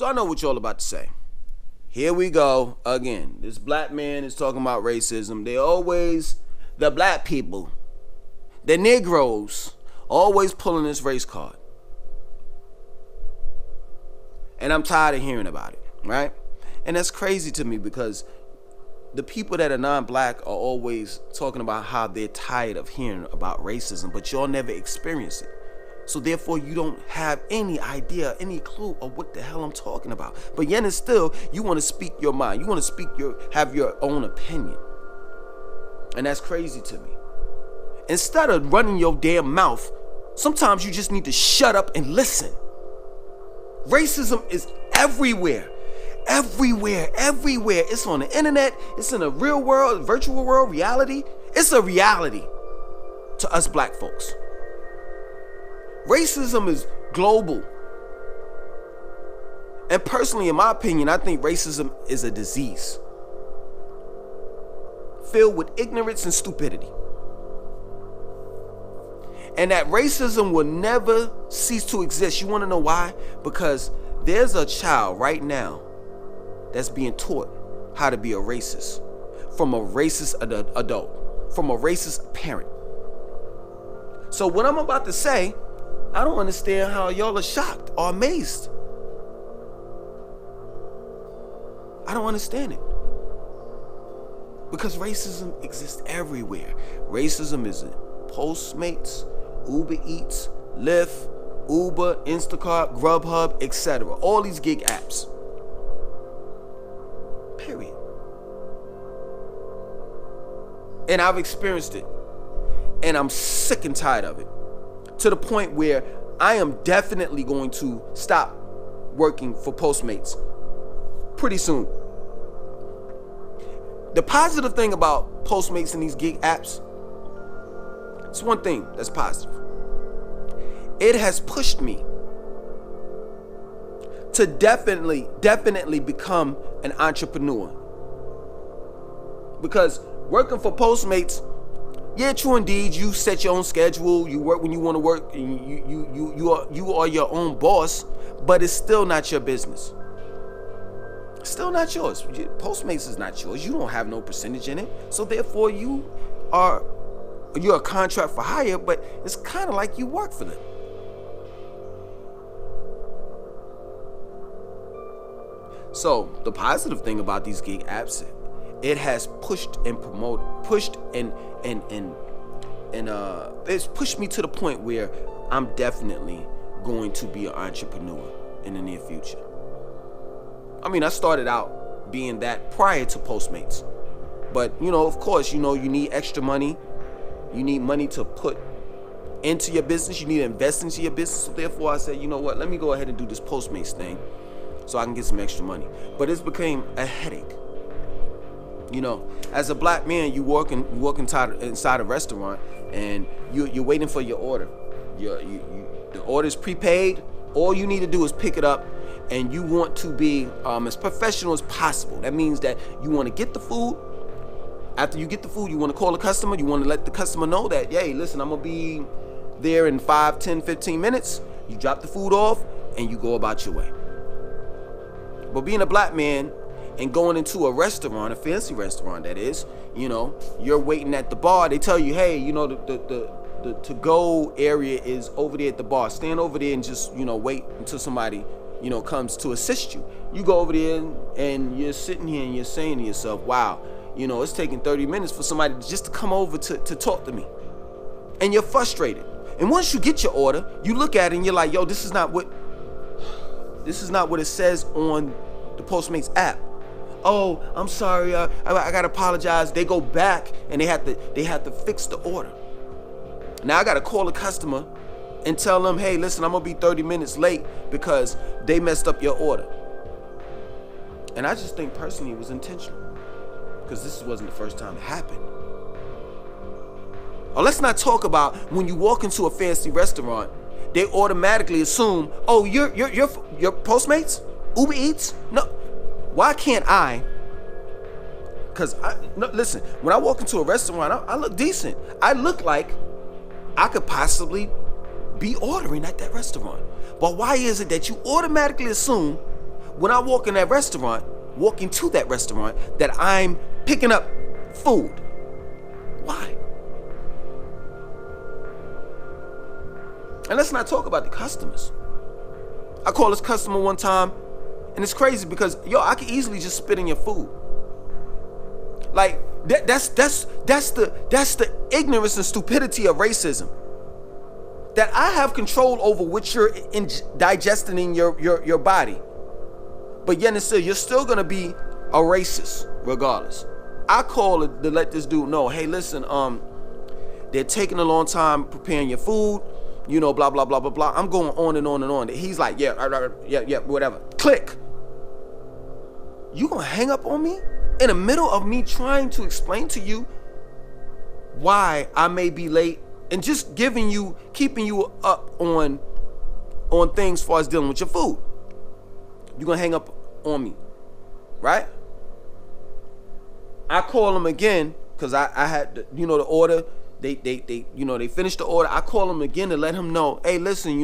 So I know what y'all about to say. Here we go again. This black man is talking about racism. The black people, the Negroes, always pulling this race card. And I'm tired of hearing about it, right? And that's crazy to me because the people that are non-black are always talking about how they're tired of hearing about racism, but y'all never experience it. So therefore, you don't have any idea, any clue of what the hell I'm talking about. But yet and still, you want to speak your mind. You want to have your own opinion. And that's crazy to me. Instead of running your damn mouth, sometimes you just need to shut up and listen. Racism is everywhere. Everywhere. It's on the internet. It's in the real world, virtual world, reality. It's a reality to us black folks. Racism is global. And personally, in my opinion, I think racism is a disease filled with ignorance and stupidity. And that racism will never cease to exist. You want to know why? Because there's a child right now that's being taught how to be a racist from a racist adult, from a racist parent. So what I'm about to say, I don't understand how y'all are shocked or amazed. I don't understand it. Because racism exists everywhere. Racism is in Postmates, Uber Eats, Lyft, Uber, Instacart, Grubhub, etc. All these gig apps. Period. And I've experienced it. And I'm sick and tired of it. To the point where I am definitely going to stop working for Postmates pretty soon. The positive thing about Postmates and these gig apps, it's one thing that's positive. It has pushed me to definitely become an entrepreneur. Because working for Postmates, yeah, true indeed, you set your own schedule, you work when you want to work, and you are your own boss, but it's still not your business. Still not yours. Postmates is not yours. You don't have no percentage in it. So therefore you're a contract for hire, but it's kind of like you work for them. So the positive thing about these gig apps, it has pushed and it's pushed me to the point where I'm definitely going to be an entrepreneur in the near future. I mean, I started out being that prior to Postmates. But, of course, you need extra money. You need money to put into your business. You need to invest into your business. So therefore I said, you know what, let me go ahead and do this Postmates thing so I can get some extra money. But it's became a headache. As a black man, you walk inside a restaurant and you're waiting for your order. The order's prepaid. All you need to do is pick it up, and you want to be as professional as possible. That means that you want to get the food. After you get the food, you want to call the customer. You want to let the customer know that, hey, listen, I'm going to be there in 5, 10, 15 minutes. You drop the food off, and you go about your way. But being a black man and going into a restaurant, a fancy restaurant that is, you're waiting at the bar. They tell you, hey, the to-go area is over there at the bar. Stand over there and just, wait until somebody, comes to assist you. You go over there and you're sitting here and you're saying to yourself, wow, it's taking 30 minutes for somebody just to come over to talk to me. And you're frustrated. And once you get your order, you look at it and you're like, yo, this is not what it says on the Postmates app. Oh, I'm sorry, I gotta apologize. They go back and they have to fix the order. Now I gotta call the customer and tell them, hey, listen, I'm gonna be 30 minutes late because they messed up your order. And I just think personally it was intentional, because this wasn't the first time it happened. Or let's not talk about when you walk into a fancy restaurant, they automatically assume, oh, you're Postmates? Uber Eats? No. Why can't I? Because listen, when I walk into a restaurant, I look decent. I look like I could possibly be ordering at that restaurant. But why is it that you automatically assume when I walk in that restaurant, walking to that restaurant, that I'm picking up food. Why? And let's not talk about the customers. I called this customer one time, and it's crazy because, I could easily just spit in your food. Like, that's the ignorance and stupidity of racism. That I have control over what you're digesting in your body. But yet and still, you're still gonna be a racist regardless. I call it to let this dude know, hey, listen, they're taking a long time preparing your food, blah, blah, blah, blah, blah. I'm going on and on and on. He's like, yeah, whatever. Click. You gonna hang up on me in the middle of me trying to explain to you why I may be late and just keeping you up on things as far as dealing with your food. You gonna hang up on me, right? I call him again because I had the order. They finished the order. I call him again to let him know, hey, listen,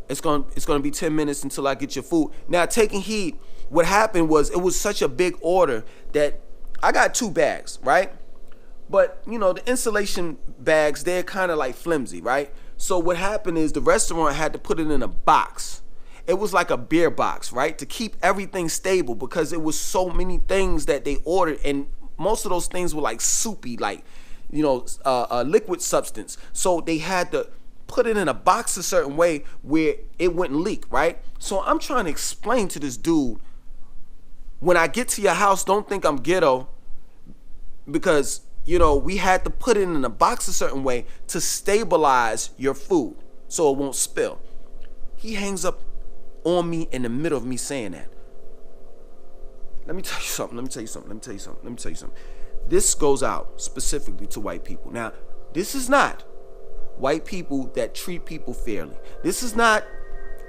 it's gonna be 10 minutes until I get your food. Now, taking heed, what happened was it was such a big order that I got 2 bags, right? But the insulation bags, they're kind of like flimsy, right? So what happened is the restaurant had to put it in a box. It was like a beer box, right? To keep everything stable, because it was so many things that they ordered, and most of those things were like soupy, like liquid substance. So they had to put it in a box a certain way where it wouldn't leak, right? So I'm trying to explain to this dude, when I get to your house, don't think I'm ghetto, because we had to put it in a box a certain way to stabilize your food so it won't spill. He hangs up on me in the middle of me saying that. Let me tell you something. This goes out specifically to white people. Now, this is not white people that treat people fairly. This is not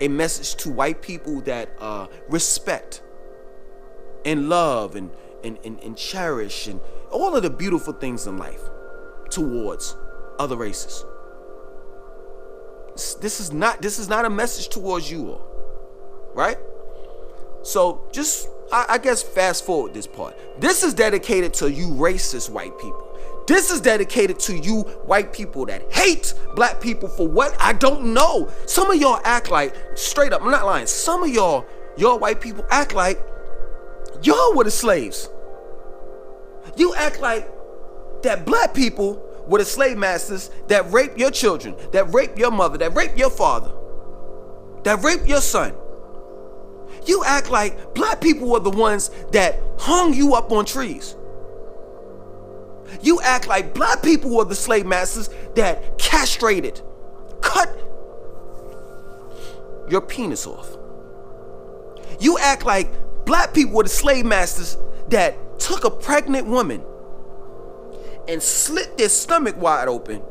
a message to white people that respect and love and cherish and all of the beautiful things in life towards other races. This is not a message towards you all, right? So just, I guess, fast forward this part. This is dedicated to you racist white people. This is dedicated to you white people that hate black people for what? I don't know. Some of y'all act like, straight up, I'm not lying, some of y'all white people act like y'all were the slaves. You act like that black people were the slave masters that raped your children, that raped your mother, that raped your father, that raped your son. You act like black people were the ones that hung you up on trees. You act like black people were the slave masters that castrated, cut your penis off. You act like black people were the slave masters that took a pregnant woman and slit their stomach wide open,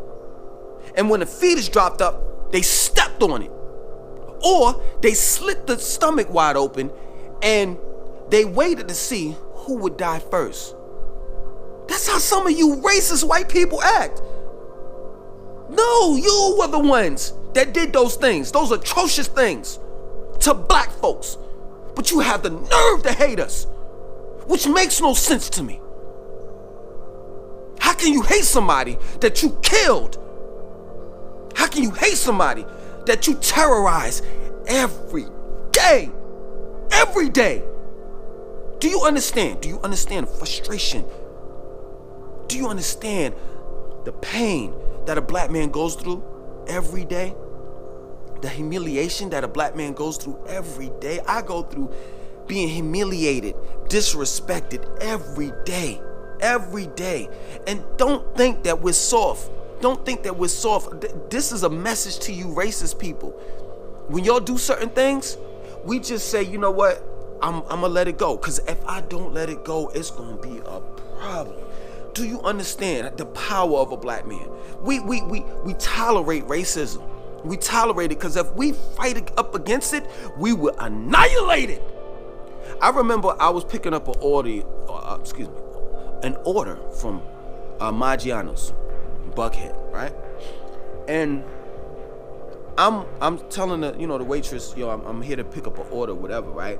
and when the fetus dropped up, they stepped on it. Or they slit the stomach wide open and they waited to see who would die first. That's how some of you racist white people act. No, you were the ones that did those things, those atrocious things to black folks. But you have the nerve to hate us, which makes no sense to me. How can you hate somebody that you killed? How can you hate somebody that you terrorize every day? Every day. Do you understand? Do you understand the frustration? Do you understand the pain that a black man goes through every day? The humiliation that a black man goes through every day. I go through being humiliated, disrespected every day. Every day. And don't think that we're soft. Don't think that we're soft. This is a message to you racist people. When y'all do certain things, we just say, you know what? I'm gonna let it go. Because if I don't let it go, it's gonna be a problem. Do you understand the power of a black man? We tolerate racism. We tolerate it because if we fight up against it, we will annihilate it. I remember I was picking up an order from Maggiano's, Buckhead, right? And I'm telling the waitress, I'm here to pick up an order, whatever, right?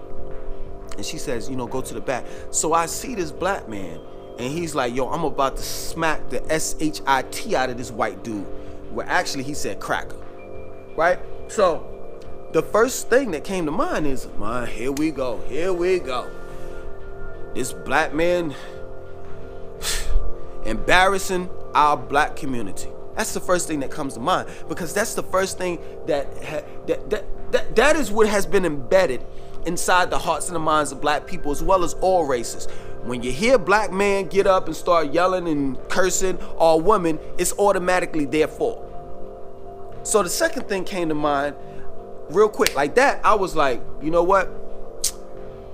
And she says, go to the back. So I see this black man, and he's like, yo, I'm about to smack the SHIT out of this white dude. Where actually he said cracker, right? So the first thing that came to mind is, man, here we go. This black man embarrassing our black community. That's the first thing that comes to mind, because that's the first thing that is what has been embedded inside the hearts and the minds of black people, as well as all races. When you hear black man get up and start yelling and cursing, or women, it's automatically their fault. So the second thing came to mind real quick like that. I was like, you know what?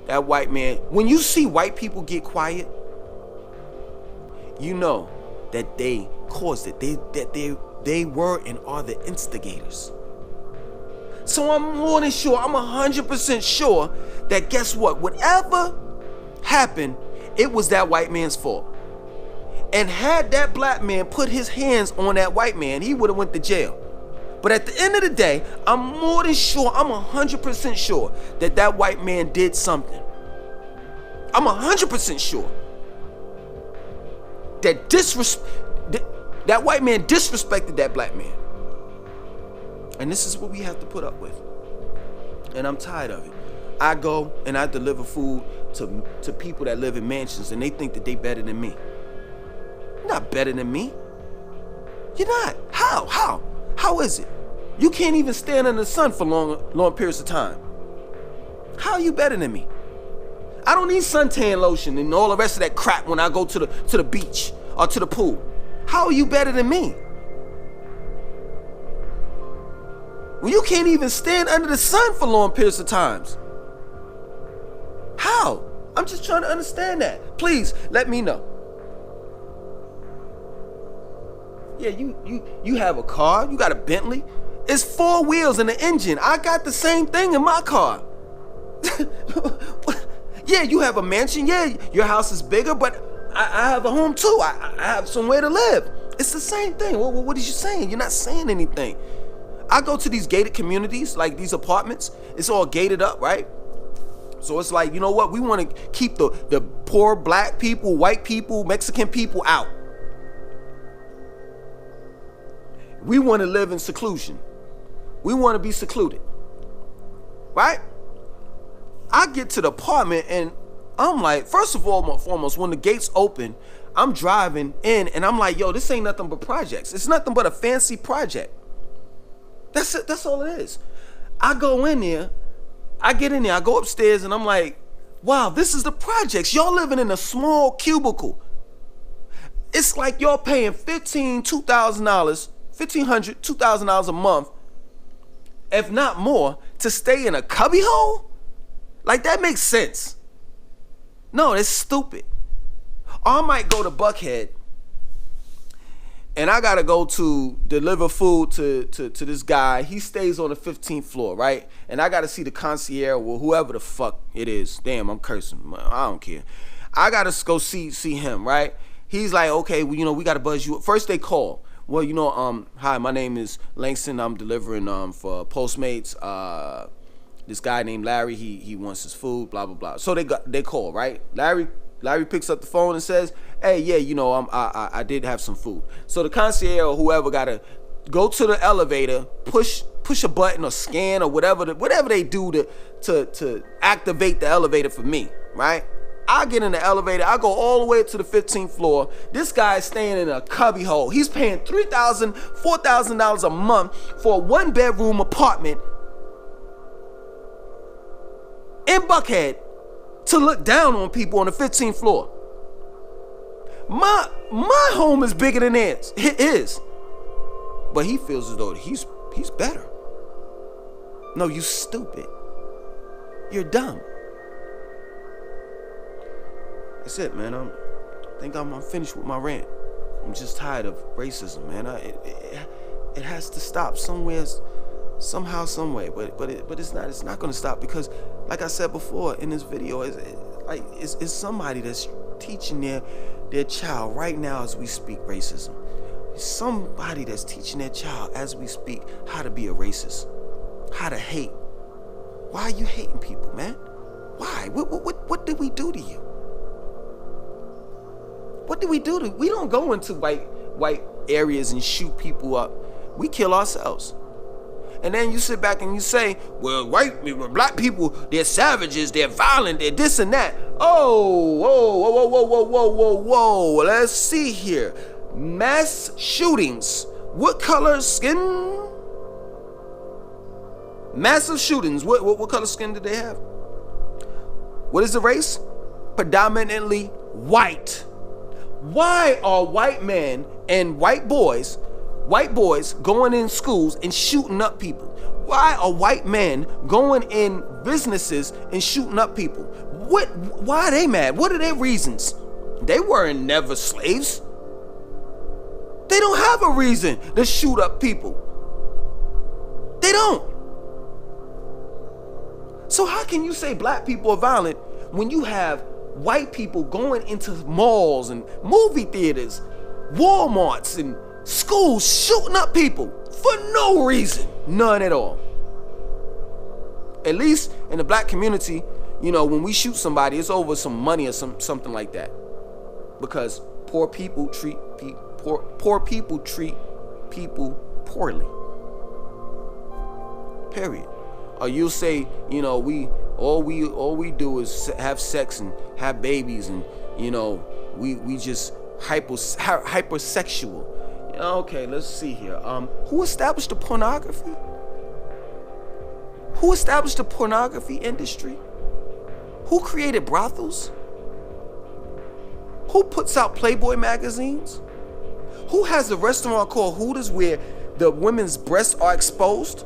That white man, when you see white people get quiet, you know that they caused it. They were and are the instigators. So I'm more than sure, I'm 100% sure that guess what? Whatever happened, it was that white man's fault. And had that black man put his hands on that white man, he would have went to jail. But at the end of the day, I'm more than sure, I'm 100% sure that that white man did something. I'm 100% sure that that white man disrespected that black man. And this is what we have to put up with. And I'm tired of it. I go and I deliver food to people that live in mansions, and they think that they better than me. You're not better than me. You're not. How is it? You can't even stand in the sun for long periods of time. How are you better than me? I don't need suntan lotion and all the rest of that crap when I go to the beach or to the pool. How are you better than me? When you can't even stand under the sun for long periods of times. How? I'm just trying to understand that. Please let me know. Yeah, you have a car, you got a Bentley. It's 4 wheels and an engine. I got the same thing in my car. Yeah, you have a mansion. Yeah, your house is bigger, but I have a home too. I have somewhere to live. It's the same thing. What are you saying? You're not saying anything. I go to these gated communities, like these apartments. It's all gated up, right? So it's like, you know what? We want to keep the poor black people, white people, Mexican people out. We want to live in seclusion. We want to be secluded, right? I get to the apartment and I'm like, first of all, foremost, when the gates open, I'm driving in and I'm like, yo, this ain't nothing but projects. It's nothing but a fancy project. That's it. That's all it is. I go in there, I get in there, I go upstairs and I'm like, wow, this is the projects. Y'all living in a small cubicle. It's like y'all paying $1,500, $2,000 a month, if not more, to stay in a cubby hole? Like, that makes sense. No, that's stupid. Or I might go to Buckhead and I gotta go to deliver food to this guy. He stays on the 15th floor, right? And I gotta see the concierge or whoever the fuck it is. Damn, I'm cursing. I don't care. I gotta go see him, right? He's like, okay, well, we gotta buzz you up. First they call. Well, hi, my name is Langston. I'm delivering for Postmates. This guy named Larry, he wants his food, blah blah blah. So they call, right? Larry picks up the phone and says, hey, yeah, I did have some food. So the concierge or whoever gotta go to the elevator, push a button or scan or whatever they do to activate the elevator for me, right? I get in the elevator, I go all the way to the 15th floor. This guy is staying in a cubby hole. He's paying $3,000, $4,000 a month for a 1-bedroom apartment in Buckhead to look down on people on the 15th floor. My home is bigger than theirs. It is. But he feels as though he's better. No, you stupid. You're dumb. That's it, man. I think I'm finished with my rant. I'm just tired of racism, man. It has to stop somewhere, somehow, some way. But it's not going to stop because, like I said before in this video, it's somebody that's teaching their child right now as we speak racism. somebody that's teaching that child as we speak how to be a racist, how to hate. Why are you hating people, man? Why? What did we do to you? What did we do to you? We don't go into white areas and shoot people up. We kill ourselves. And then you sit back and you say, well, black people, they're savages, they're violent, they're this and that. Oh, whoa. Let's see here. Mass shootings. What color skin? Massive shootings. What color skin did they have? What is the race? Predominantly white. Why are white men and white boys going in schools and shooting up people? Why are white men going in businesses and shooting up people? Why are they mad? What are their reasons? They weren't never slaves. They don't have a reason to shoot up people. They don't. So how can you say black people are violent when you have white people going into malls and movie theaters, Walmarts and schools shooting up people for no reason, none at all? At least in the black community, when we shoot somebody, it's over some money or something like that. Because poor people treat people poorly. Period. Or you'll say, all we do is have sex and have babies, and we just hypersexual. Okay, let's see here. Who established the pornography? Who established the pornography industry? Who created brothels? Who puts out Playboy magazines? Who has a restaurant called Hooters where the women's breasts are exposed?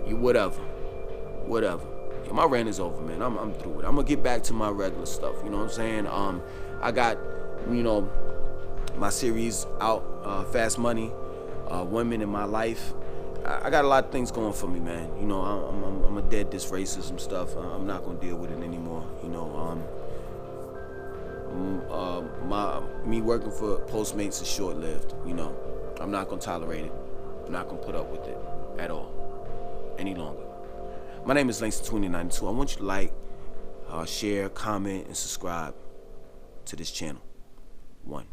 Whatever. Yeah, my rant is over, man. I'm through it. I'm gonna get back to my regular stuff. You know what I'm saying? I got, my series out, Fast Money, Women in My Life. I got a lot of things going for me, man. I'm a dead this racism stuff. I'm not gonna deal with it anymore. Me working for Postmates is short-lived. I'm not gonna tolerate it. I'm not gonna put up with it at all any longer. My name is Langston2092. I want you to like, share, comment, and subscribe to this channel. 1.